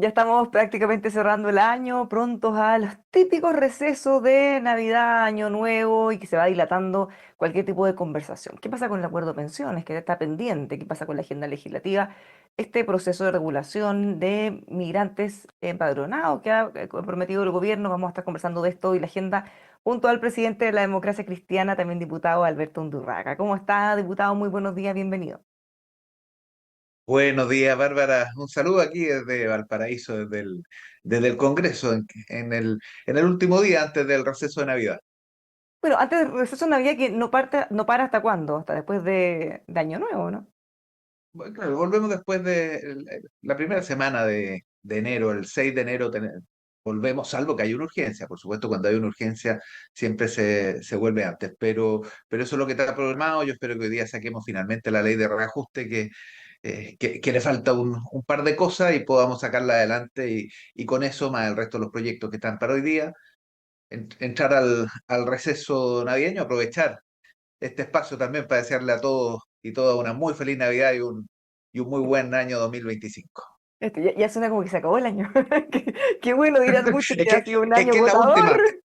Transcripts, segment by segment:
Ya estamos prácticamente cerrando el año, prontos a los típicos recesos de Navidad, Año Nuevo y que se va dilatando cualquier tipo de conversación. ¿Qué pasa con el acuerdo de pensiones que está pendiente? ¿Qué pasa con la agenda legislativa? Este proceso de regulación de migrantes empadronados que ha comprometido el gobierno. Vamos a estar conversando de esto y la agenda junto al presidente de la democracia cristiana, también diputado Alberto Undurraga. ¿Cómo está, diputado? Muy buenos días, bienvenido. Buenos días, Bárbara. Un saludo aquí desde Valparaíso, desde el Congreso, en el último día antes del receso de Navidad. Bueno, antes del receso de Navidad que no para hasta cuándo, hasta después de Año Nuevo, ¿no? Bueno, claro, volvemos después de la primera semana de enero, el 6 de enero, volvemos, salvo que hay una urgencia. Por supuesto, cuando hay una urgencia siempre se vuelve antes, pero eso es lo que está programado. Yo espero que hoy día saquemos finalmente la ley de reajuste que le falta un par de cosas y podamos sacarla adelante y con eso, más el resto de los proyectos que están para hoy día, entrar al receso navideño, aprovechar este espacio también para desearle a todos y todas una muy feliz Navidad y un muy buen año 2025. Ya suena como que se acabó el año. Qué bueno, dirán mucho Es que ha que, sido un es año que es la agotador. última,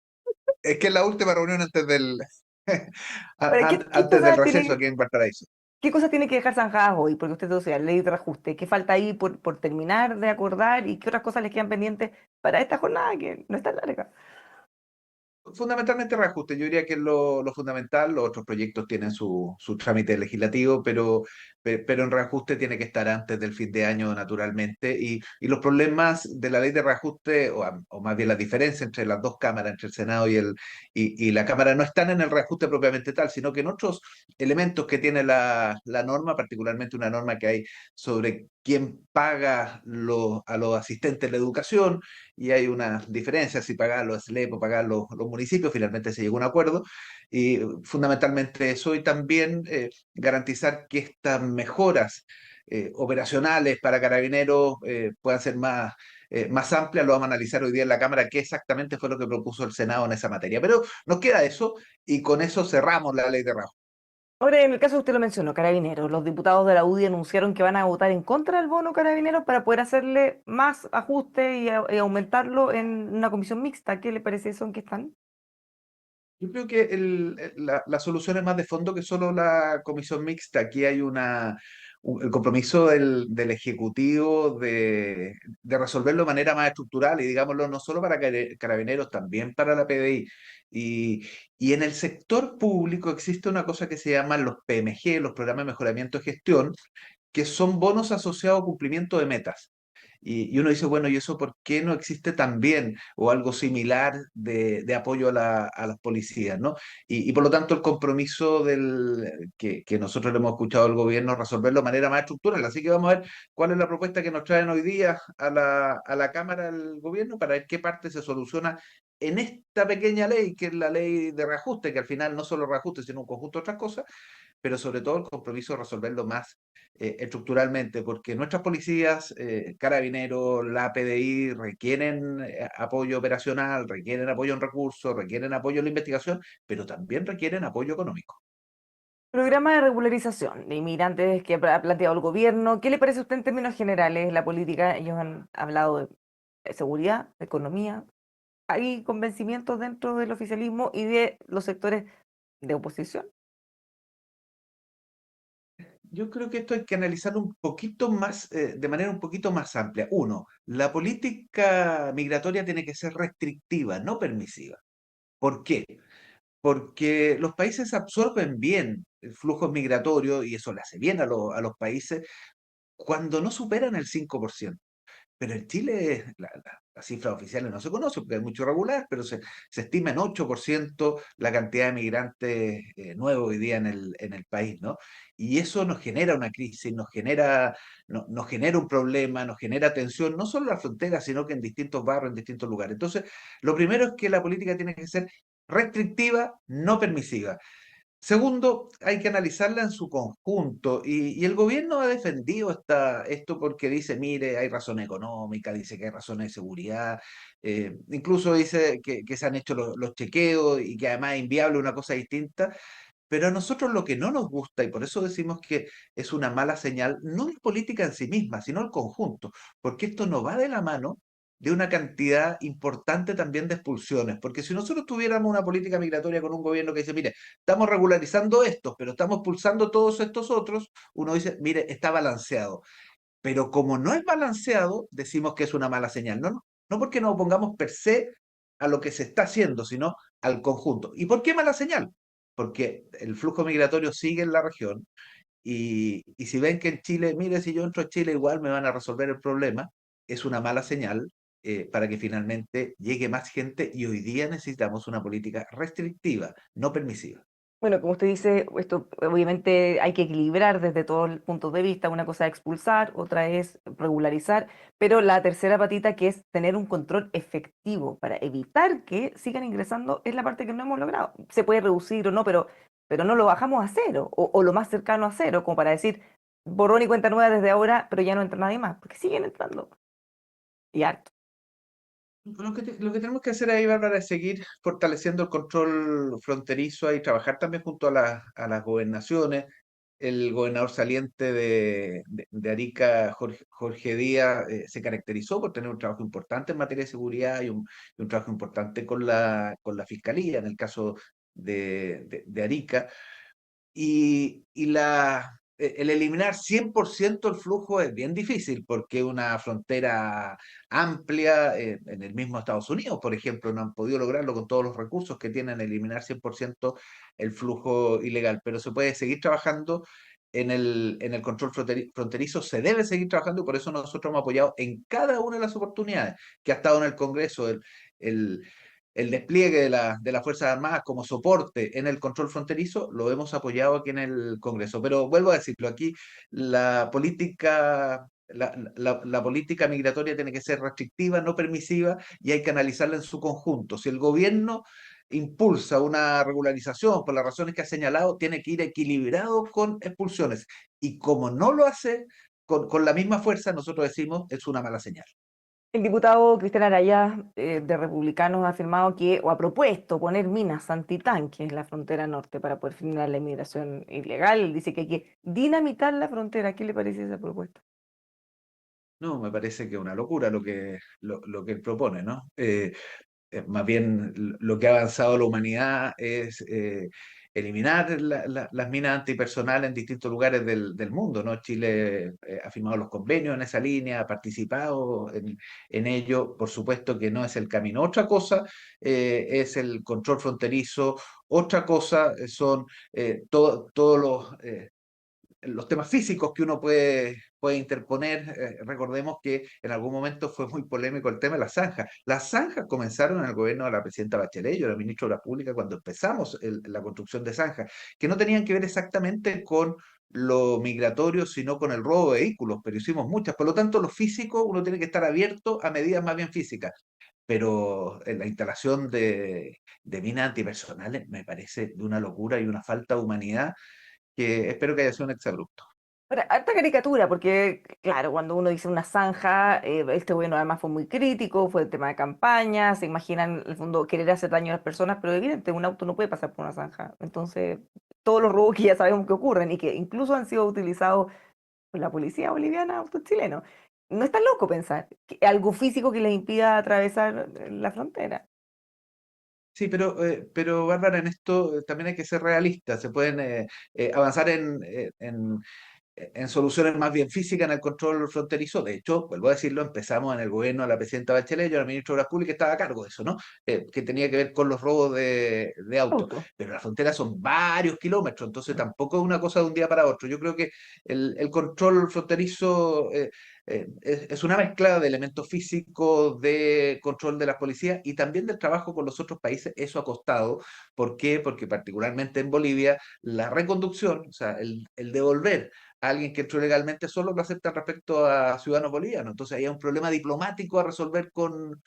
es que es la última reunión antes del, Pero, ¿qué antes del cosas receso tiene, aquí en Valparaíso. qué cosas tiene que dejar zanjadas hoy? Porque usted, o sea, ley de reajuste. ¿Qué falta ahí por terminar de acordar y qué otras cosas les quedan pendientes para esta jornada que no es tan larga? Fundamentalmente reajuste, yo diría que es lo fundamental. Los otros proyectos tienen su trámite legislativo, pero en reajuste tiene que estar antes del fin de año, naturalmente. Y los problemas de la ley de reajuste, o más bien la diferencia entre las dos cámaras, entre el Senado y la Cámara, no están en el reajuste propiamente tal, sino que en otros elementos que tiene la norma, particularmente una norma que hay sobre quién paga a los asistentes de la educación, y hay una diferencia si pagar los SLEP o pagar los municipios. Finalmente se llegó a un acuerdo y fundamentalmente eso, y también garantizar que estas mejoras operacionales para carabineros puedan ser más amplias. Lo vamos a analizar hoy día en la Cámara, qué exactamente fue lo que propuso el Senado en esa materia. Pero nos queda eso y con eso cerramos la ley de Rajoy. Ahora, en el caso que usted lo mencionó, Carabineros, los diputados de la UDI anunciaron que van a votar en contra del bono Carabineros para poder hacerle más ajuste y aumentarlo en una comisión mixta. ¿Qué le parece eso? ¿En qué están? Yo creo que la solución es más de fondo que solo la comisión mixta. Aquí hay el compromiso del Ejecutivo de resolverlo de manera más estructural y, digámoslo, no solo para carabineros, también para la PDI. Y, y en el sector público existe una cosa que se llaman los PMG, los programas de mejoramiento de gestión, que son bonos asociados a cumplimiento de metas. Y uno dice, bueno, ¿y eso por qué no existe también o algo similar de apoyo a las policías, ¿no? Y por lo tanto el compromiso que nosotros le hemos escuchado al gobierno es resolverlo de manera más estructural. Así que vamos a ver cuál es la propuesta que nos traen hoy día a la Cámara del Gobierno para ver qué parte se soluciona en esta pequeña ley, que es la ley de reajuste, que al final no solo reajuste, sino un conjunto de otras cosas, pero sobre todo el compromiso de resolverlo más estructuralmente, porque nuestras policías, carabineros, la PDI, requieren apoyo operacional, requieren apoyo en recursos, requieren apoyo en la investigación, pero también requieren apoyo económico. Programa de regularización de inmigrantes que ha planteado el gobierno. ¿Qué le parece a usted en términos generales la política? Ellos han hablado de seguridad, de economía. ¿Hay convencimientos dentro del oficialismo y de los sectores de oposición? Yo creo que esto hay que analizarlo un poquito más, de manera un poquito más amplia. Uno, la política migratoria tiene que ser restrictiva, no permisiva. ¿Por qué? Porque los países absorben bien el flujo migratorio y eso le hace bien a los países cuando no superan el 5%. Pero en Chile las cifras oficiales no se conocen porque hay mucho irregular, pero se estima en 8% la cantidad de migrantes nuevos hoy día en el país, ¿no? Y eso nos genera una crisis, nos genera un problema, nos genera tensión, no solo en la frontera, sino que en distintos barrios, en distintos lugares. Entonces, lo primero es que la política tiene que ser restrictiva, no permisiva. Segundo, hay que analizarla en su conjunto y el gobierno ha defendido esto porque dice, mire, hay razones económicas, dice que hay razones de seguridad, incluso dice que se han hecho los chequeos y que además es inviable una cosa distinta, Pero a nosotros lo que no nos gusta, y por eso decimos que es una mala señal, no es política en sí misma, sino el conjunto, porque esto no va de la mano de una cantidad importante también de expulsiones, porque si nosotros tuviéramos una política migratoria con un gobierno que dice, mire, estamos regularizando estos, pero estamos expulsando todos estos otros, uno dice, mire, está balanceado. Pero como no es balanceado, decimos que es una mala señal. No, no porque nos opongamos per se a lo que se está haciendo, sino al conjunto. ¿Y por qué mala señal? Porque el flujo migratorio sigue en la región y si ven que en Chile, mire, si yo entro a Chile igual me van a resolver el problema, es una mala señal para que finalmente llegue más gente y hoy día necesitamos una política restrictiva, no permisiva. Bueno, como usted dice, esto obviamente hay que equilibrar desde todos los puntos de vista. Una cosa es expulsar, otra es regularizar, pero la tercera patita, que es tener un control efectivo para evitar que sigan ingresando, es la parte que no hemos logrado. Se puede reducir o no, pero no lo bajamos a cero o lo más cercano a cero, como para decir borrón y cuenta nueva desde ahora, pero ya no entra nadie más, porque siguen entrando. Y harto. Lo que tenemos que hacer ahí, Bárbara, es seguir fortaleciendo el control fronterizo y trabajar también junto a, a las gobernaciones. El gobernador saliente de Arica, Jorge Díaz, se caracterizó por tener un trabajo importante en materia de seguridad y un trabajo importante con la fiscalía, en el caso de Arica. El eliminar 100% el flujo es bien difícil porque una frontera amplia en el mismo Estados Unidos, por ejemplo, no han podido lograrlo con todos los recursos que tienen, eliminar 100% el flujo ilegal, pero se puede seguir trabajando en el control fronterizo, se debe seguir trabajando y por eso nosotros hemos apoyado en cada una de las oportunidades que ha estado en el Congreso el, el despliegue de las Fuerzas Armadas como soporte en el control fronterizo, lo hemos apoyado aquí en el Congreso. Pero vuelvo a decirlo, aquí la política, la política migratoria tiene que ser restrictiva, no permisiva, y hay que analizarla en su conjunto. Si el gobierno impulsa una regularización por las razones que ha señalado, tiene que ir equilibrado con expulsiones. Y como no lo hace con la misma fuerza, nosotros decimos es una mala señal. El diputado Cristian Araya, de Republicanos, ha afirmado que, o ha propuesto poner minas antitanques en la frontera norte para poder frenar la inmigración ilegal. Él dice que hay que dinamitar la frontera. ¿Qué le parece esa propuesta? No, me parece que es una locura lo que él propone, ¿no? Más bien lo que ha avanzado la humanidad es eliminar las minas antipersonal en distintos lugares del mundo, ¿no? Chile ha firmado los convenios en esa línea, ha participado en ello, por supuesto que no es el camino. Otra cosa es el control fronterizo, otra cosa son todos los temas físicos que uno puede interponer. Recordemos que en algún momento fue muy polémico el tema de las zanjas. Las zanjas comenzaron en el gobierno de la presidenta Bachelet, yo era ministro de Obras Públicas cuando empezamos la construcción de zanjas, que no tenían que ver exactamente con lo migratorio, sino con el robo de vehículos, pero hicimos muchas. Por lo tanto, lo físico uno tiene que estar abierto a medidas más bien físicas. Pero la instalación de minas antipersonales me parece de una locura y una falta de humanidad que espero que haya sido un exabrupto. Ahora, harta caricatura, porque, claro, cuando uno dice una zanja, este gobierno además fue muy crítico, fue el tema de campaña, se imaginan, en el fondo, querer hacer daño a las personas, pero evidente, un auto no puede pasar por una zanja. Entonces, todos los robos que ya sabemos que ocurren y que incluso han sido utilizados por la policía boliviana, autos chilenos. No es tan loco pensar que algo físico que les impida atravesar la frontera. Sí, pero Bárbara, en esto también hay que ser realistas. Se pueden avanzar en soluciones más bien físicas en el control fronterizo. De hecho, vuelvo a decirlo, empezamos en el gobierno de la presidenta Bachelet, yo era ministro de Obras Públicas, estaba a cargo de eso, ¿no? Que tenía que ver con los robos de autos. Auto. Pero la frontera son varios kilómetros, entonces tampoco es una cosa de un día para otro. Yo creo que el control fronterizo es una mezcla de elementos físicos, de control de las policías y también del trabajo con los otros países. Eso ha costado. ¿Por qué? Porque particularmente en Bolivia, la reconducción, o sea, el devolver a alguien que entró legalmente solo lo aceptan respecto a ciudadanos bolivianos. Entonces hay un problema diplomático a resolver con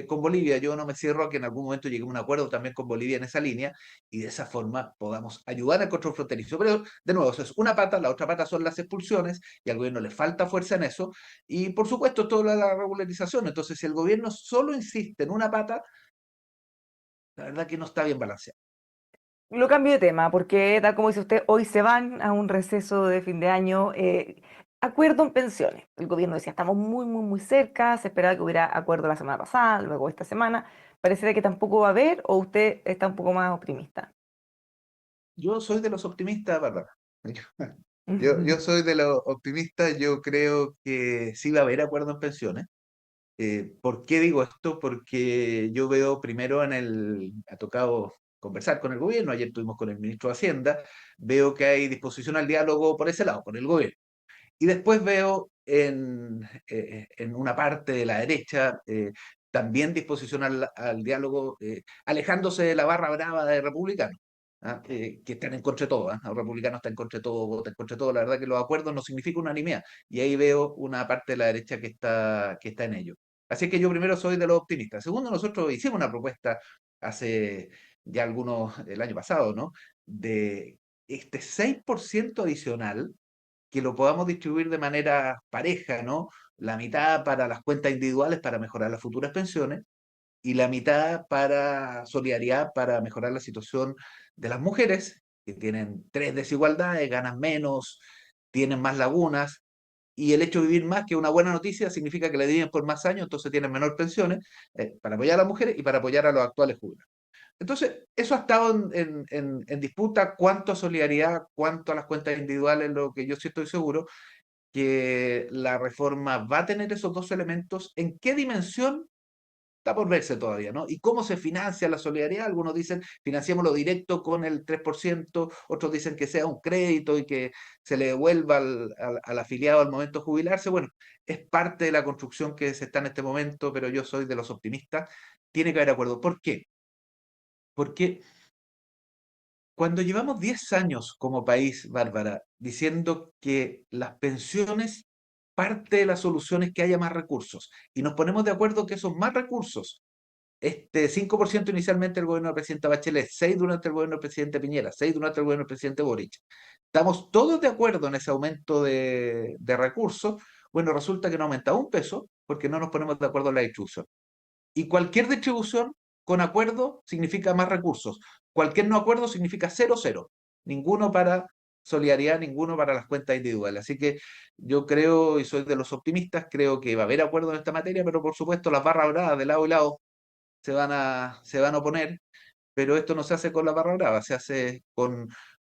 Bolivia. Yo no me cierro a que en algún momento lleguemos a un acuerdo también con Bolivia en esa línea y de esa forma podamos ayudar al control fronterizo. Pero de nuevo, eso es una pata, la otra pata son las expulsiones y al gobierno le falta fuerza en eso. Y por supuesto, toda la regularización. Entonces, si el gobierno solo insiste en una pata, la verdad que no está bien balanceado. Lo cambio de tema, porque tal como dice usted, hoy se van a un receso de fin de año. Acuerdo en pensiones. El gobierno decía, estamos muy, muy, muy cerca, se esperaba que hubiera acuerdo la semana pasada, luego esta semana. Pareciera que tampoco va a haber, o usted está un poco más optimista. Yo soy de los optimistas, Bárbara. Yo soy de los optimistas, yo creo que sí va a haber acuerdo en pensiones. ¿Por qué digo esto? Porque yo veo primero ha tocado conversar con el gobierno, ayer estuvimos con el ministro de Hacienda, veo que hay disposición al diálogo por ese lado, con el gobierno. Y después veo en una parte de la derecha también disposición al diálogo, alejándose de la barra brava de republicanos. ¿Ah? Que están en contra de todo, ¿ah? Los republicanos están en contra de todo, votan en contra de todo. La verdad que los acuerdos no significan unanimidad. Y ahí veo una parte de la derecha que está en ello. Así que yo primero soy de los optimistas. Segundo, nosotros hicimos una propuesta hace ya el año pasado, ¿no? De este 6% adicional que lo podamos distribuir de manera pareja, ¿no? La mitad para las cuentas individuales para mejorar las futuras pensiones y la mitad para solidaridad, para mejorar la situación de las mujeres, que tienen tres desigualdades, ganan menos, tienen más lagunas, y el hecho de vivir más, que una buena noticia, significa que le viven por más años, entonces tienen menor pensiones, para apoyar a las mujeres y para apoyar a los actuales jubilados. Entonces, eso ha estado en disputa, cuánto a solidaridad, cuánto a las cuentas individuales, lo que yo sí estoy seguro, que la reforma va a tener esos dos elementos. ¿En qué dimensión? Está por verse todavía, ¿no? ¿Y cómo se financia la solidaridad? Algunos dicen financiémoslo directo con el 3%, otros dicen que sea un crédito y que se le devuelva al afiliado al momento de jubilarse. Bueno, es parte de la construcción que se está en este momento, pero yo soy de los optimistas. Tiene que haber acuerdo. ¿Por qué? Porque cuando llevamos 10 años como país, Bárbara, diciendo que las pensiones, parte de la solución es que haya más recursos, y nos ponemos de acuerdo que esos más recursos, este 5% inicialmente el gobierno del presidente Bachelet, 6 durante el gobierno del presidente Piñera, 6 durante el gobierno del presidente Boric, estamos todos de acuerdo en ese aumento de recursos. Bueno, resulta que no aumenta un peso porque no nos ponemos de acuerdo en la distribución. Y cualquier distribución con acuerdo significa más recursos. Cualquier no acuerdo significa cero, cero. Ninguno para solidaridad, ninguno para las cuentas individuales. Así que yo creo, y soy de los optimistas, creo que va a haber acuerdo en esta materia, pero por supuesto las barras bravas de lado y lado se van a oponer, pero esto no se hace con la barra brava, se hace con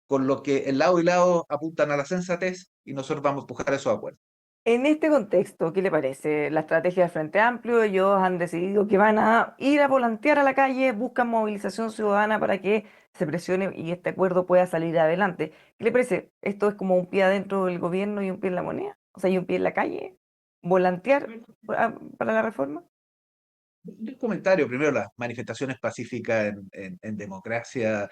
lo que el lado y lado apuntan a la sensatez, y nosotros vamos a empujar esos acuerdos. En este contexto, ¿qué le parece? La estrategia del Frente Amplio, ellos han decidido que van a ir a volantear a la calle, buscan movilización ciudadana para que se presione y este acuerdo pueda salir adelante. ¿Qué le parece? ¿Esto es como un pie adentro del gobierno y un pie en la moneda? O sea, y un pie en la calle. ¿Volantear para la reforma? Un comentario, primero, las manifestaciones pacíficas en democracia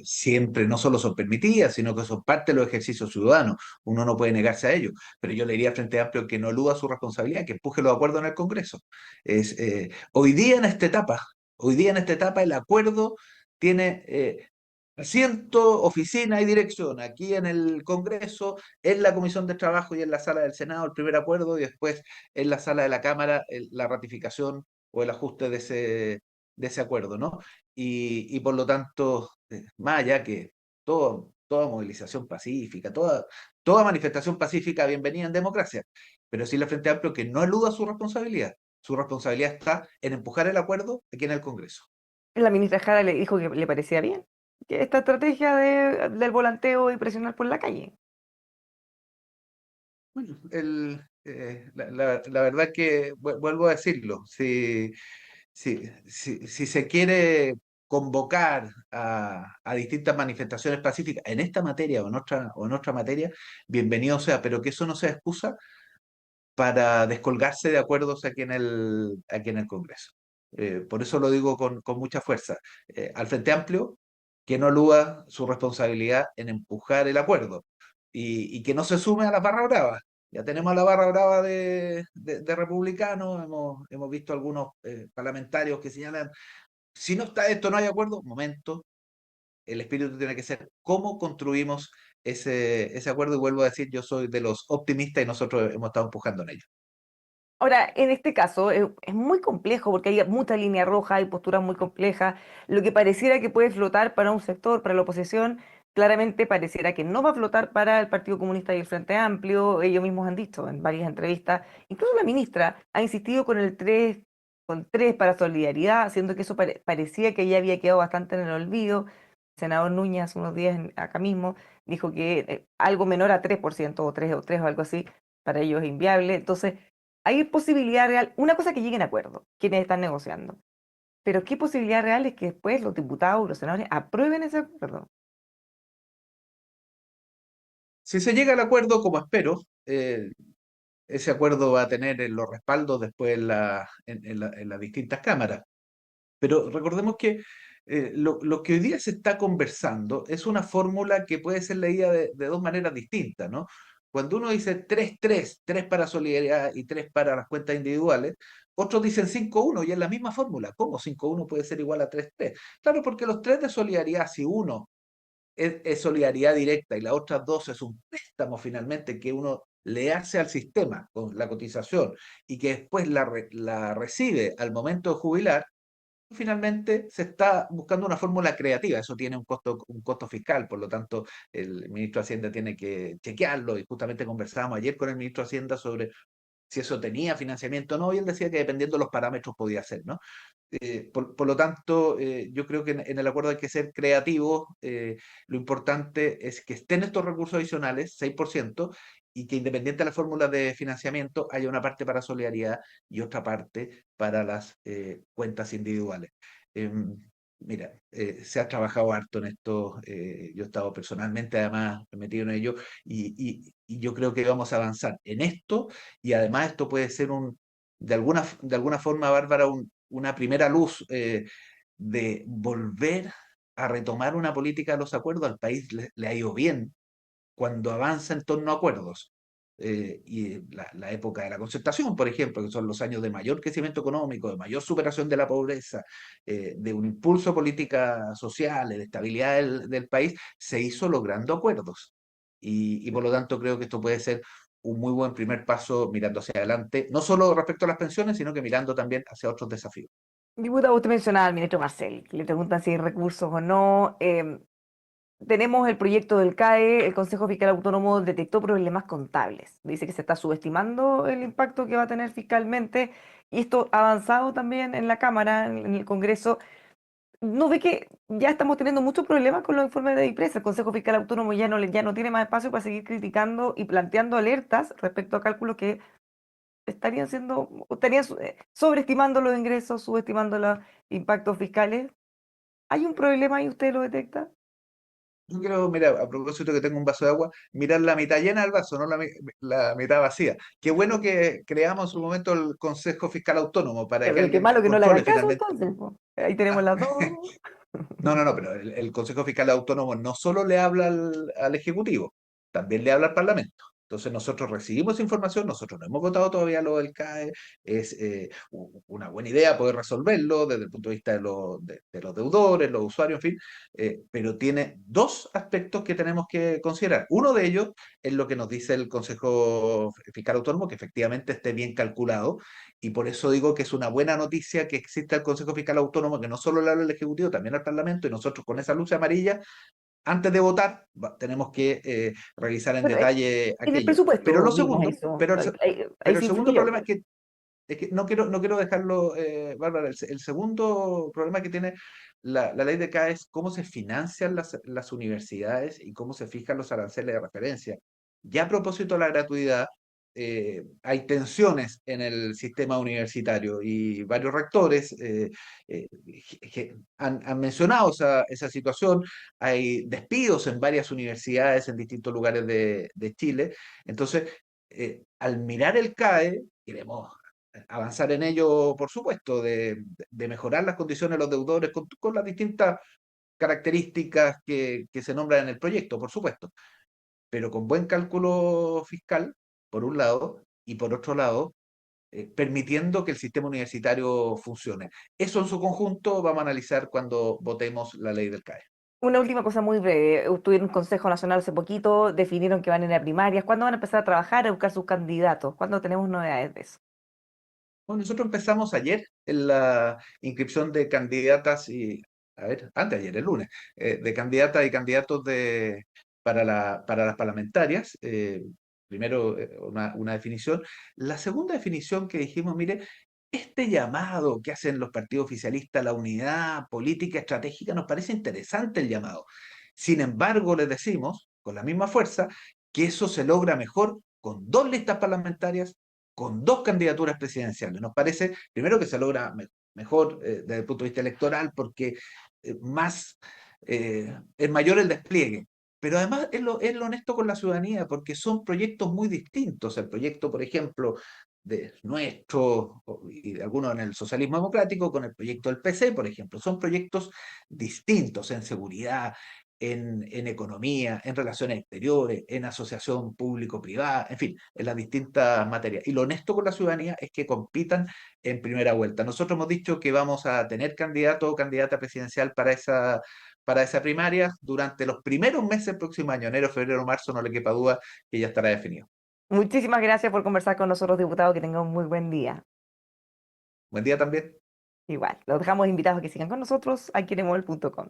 siempre no solo son permitidas, sino que son parte de los ejercicios ciudadanos. Uno no puede negarse a ello. Pero yo le diría al Frente Amplio que no eluda su responsabilidad, que empuje los acuerdos en el Congreso. Hoy día en esta etapa, hoy día en esta etapa el acuerdo tiene asiento, oficina y dirección. Aquí en el Congreso, en la Comisión de Trabajo y en la sala del Senado, el primer acuerdo, y después en la sala de la Cámara, la ratificación o el ajuste de ese acuerdo, ¿no? Y por lo tanto, más allá que toda movilización pacífica, toda manifestación pacífica, bienvenida en democracia, pero sí el Frente Amplio que no eluda su responsabilidad. Su responsabilidad está en empujar el acuerdo aquí en el Congreso. La ministra Jara le dijo que le parecía bien que esta estrategia del volanteo y presionar por la calle. Bueno, la verdad que vuelvo a decirlo, si se quiere convocar a distintas manifestaciones pacíficas en esta materia o en otra materia, bienvenido sea, pero que eso no sea excusa para descolgarse de acuerdos aquí en el Congreso. Por eso lo digo con mucha fuerza. Al Frente Amplio, que no eluda su responsabilidad en empujar el acuerdo y que no se sume a la barra brava. Ya tenemos a la barra brava de republicanos, hemos visto algunos parlamentarios que señalan, si no está esto, no hay acuerdo. Momento, el espíritu tiene que ser cómo construimos ese acuerdo, y vuelvo a decir, yo soy de los optimistas y nosotros hemos estado empujando en ello. Ahora, en este caso es muy complejo porque hay mucha línea roja, hay posturas muy complejas. Lo que pareciera que puede flotar para un sector, para la oposición, claramente pareciera que no va a flotar para el Partido Comunista y el Frente Amplio. Ellos mismos han dicho en varias entrevistas. Incluso la ministra ha insistido con el 3, con 3 para solidaridad, siendo que eso parecía que ya había quedado bastante en el olvido. El senador Núñez hace unos días acá mismo dijo que algo menor a 3% o 3 o algo así para ellos es inviable. Entonces, hay posibilidad real, una cosa que lleguen a acuerdo, quienes están negociando, pero ¿qué posibilidad real es que después los diputados, los senadores aprueben ese acuerdo? Si se llega al acuerdo, como espero, ese acuerdo va a tener los respaldos después en las distintas cámaras. Pero recordemos que lo que hoy día se está conversando es una fórmula que puede ser leída de dos maneras distintas, ¿no? Cuando uno dice 3-3, 3 para solidaridad y 3 para las cuentas individuales, otros dicen 5-1 y es la misma fórmula. ¿Cómo 5-1 puede ser igual a 3-3? Claro, porque los 3 de solidaridad, si uno es solidaridad directa y las otras dos es un préstamo finalmente que uno le hace al sistema con la cotización y que después la recibe al momento de jubilar, finalmente se está buscando una fórmula creativa. Eso tiene un costo fiscal, por lo tanto, el ministro de Hacienda tiene que chequearlo y justamente conversábamos ayer con el ministro de Hacienda sobre si eso tenía financiamiento o no, y él decía que dependiendo de los parámetros podía ser, ¿no? Por lo tanto, yo creo que en el acuerdo hay que ser creativos. Lo importante es que estén estos recursos adicionales, 6%, y que independiente de la fórmula de financiamiento, haya una parte para solidaridad y otra parte para las cuentas individuales. Em, Mira, se ha trabajado harto en esto. Yo he estado personalmente, además, metido en ello, y yo creo que vamos a avanzar en esto, y además esto puede ser de alguna forma, Bárbara, una primera luz de volver a retomar una política de los acuerdos. Al país le ha ido bien cuando avanza en torno a acuerdos. Y la época de la concertación, por ejemplo, que son los años de mayor crecimiento económico, de mayor superación de la pobreza, de un impulso a políticas sociales, de estabilidad del país, se hizo logrando acuerdos. Y por lo tanto creo que esto puede ser un muy buen primer paso mirando hacia adelante, no solo respecto a las pensiones, sino que mirando también hacia otros desafíos. Diputado, usted mencionaba al ministro Marcel, que le preguntan si hay recursos o no. Tenemos el proyecto del CAE, el Consejo Fiscal Autónomo detectó problemas contables. Dice que se está subestimando el impacto que va a tener fiscalmente y esto ha avanzado también en la Cámara, en el Congreso. ¿No ve que ya estamos teniendo muchos problemas con los informes de IPRES? El Consejo Fiscal Autónomo ya no tiene más espacio para seguir criticando y planteando alertas respecto a cálculos que estarían sobreestimando los ingresos, subestimando los impactos fiscales. ¿Hay un problema y usted lo detecta? Yo quiero, mira, a propósito que tengo un vaso de agua, mirar la mitad llena del vaso, no la mitad vacía. Qué bueno que creamos en su momento el Consejo Fiscal Autónomo para que Pero qué alguien malo que no le hagan controle caso finalmente. entonces, po. Ahí tenemos Ah, las dos. no, no, no, pero el Consejo Fiscal Autónomo no solo le habla al Ejecutivo, también le habla al Parlamento. Entonces nosotros recibimos información, nosotros no hemos votado todavía lo del CAE, es una buena idea poder resolverlo desde el punto de vista de los deudores, los usuarios, en fin, pero tiene dos aspectos que tenemos que considerar. Uno de ellos es lo que nos dice el Consejo Fiscal Autónomo, que efectivamente esté bien calculado, y por eso digo que es una buena noticia que exista el Consejo Fiscal Autónomo, que no solo le habla al Ejecutivo, también al Parlamento, y nosotros con esa luz amarilla, antes de votar, tenemos que revisar en Pero detalle en el aquello. Pero presupuesto lo vimos segundo, eso. Ahí pero el se segundo influyó. problema es que no quiero dejarlo, Bárbara, el segundo problema que tiene la ley de CAE es cómo se financian las universidades y cómo se fijan los aranceles de referencia. Ya a propósito de la gratuidad, hay tensiones en el sistema universitario y varios rectores han mencionado esa situación. Hay despidos en varias universidades en distintos lugares de Chile. Entonces, al mirar el CAE, queremos avanzar en ello, por supuesto, de mejorar las condiciones de los deudores con las distintas características que se nombran en el proyecto, por supuesto, pero con buen cálculo fiscal, por un lado, y por otro lado, permitiendo que el sistema universitario funcione. Eso en su conjunto vamos a analizar cuando votemos la ley del CAE. Una última cosa muy breve. Tuvieron un Consejo Nacional hace poquito, definieron que van a ir a primarias. ¿Cuándo van a empezar a trabajar, a buscar sus candidatos? ¿Cuándo tenemos novedades de eso? Bueno, nosotros empezamos ayer en la inscripción de candidatas y, a ver, antes de ayer, el lunes, de candidatas y candidatos para las parlamentarias. Primero, una definición. La segunda definición que dijimos, mire, este llamado que hacen los partidos oficialistas a la unidad política estratégica nos parece interesante el llamado. Sin embargo, les decimos, con la misma fuerza, que eso se logra mejor con dos listas parlamentarias, con dos candidaturas presidenciales. Nos parece, primero, que se logra mejor desde el punto de vista electoral porque más, es mayor el despliegue. Pero además es lo honesto con la ciudadanía, porque son proyectos muy distintos. El proyecto, por ejemplo, de nuestro y de algunos en el socialismo democrático, con el proyecto del PC, por ejemplo, son proyectos distintos en seguridad, en economía, en relaciones exteriores, en asociación público-privada, en fin, en las distintas materias. Y lo honesto con la ciudadanía es que compitan en primera vuelta. Nosotros hemos dicho que vamos a tener candidato o candidata presidencial para esa primaria durante los primeros meses del próximo año, enero, febrero, marzo, no le quepa duda que ya estará definido. Muchísimas gracias por conversar con nosotros, diputado. Que tenga un muy buen día. Buen día también. Igual, los dejamos invitados a que sigan con nosotros aquí en emol.com.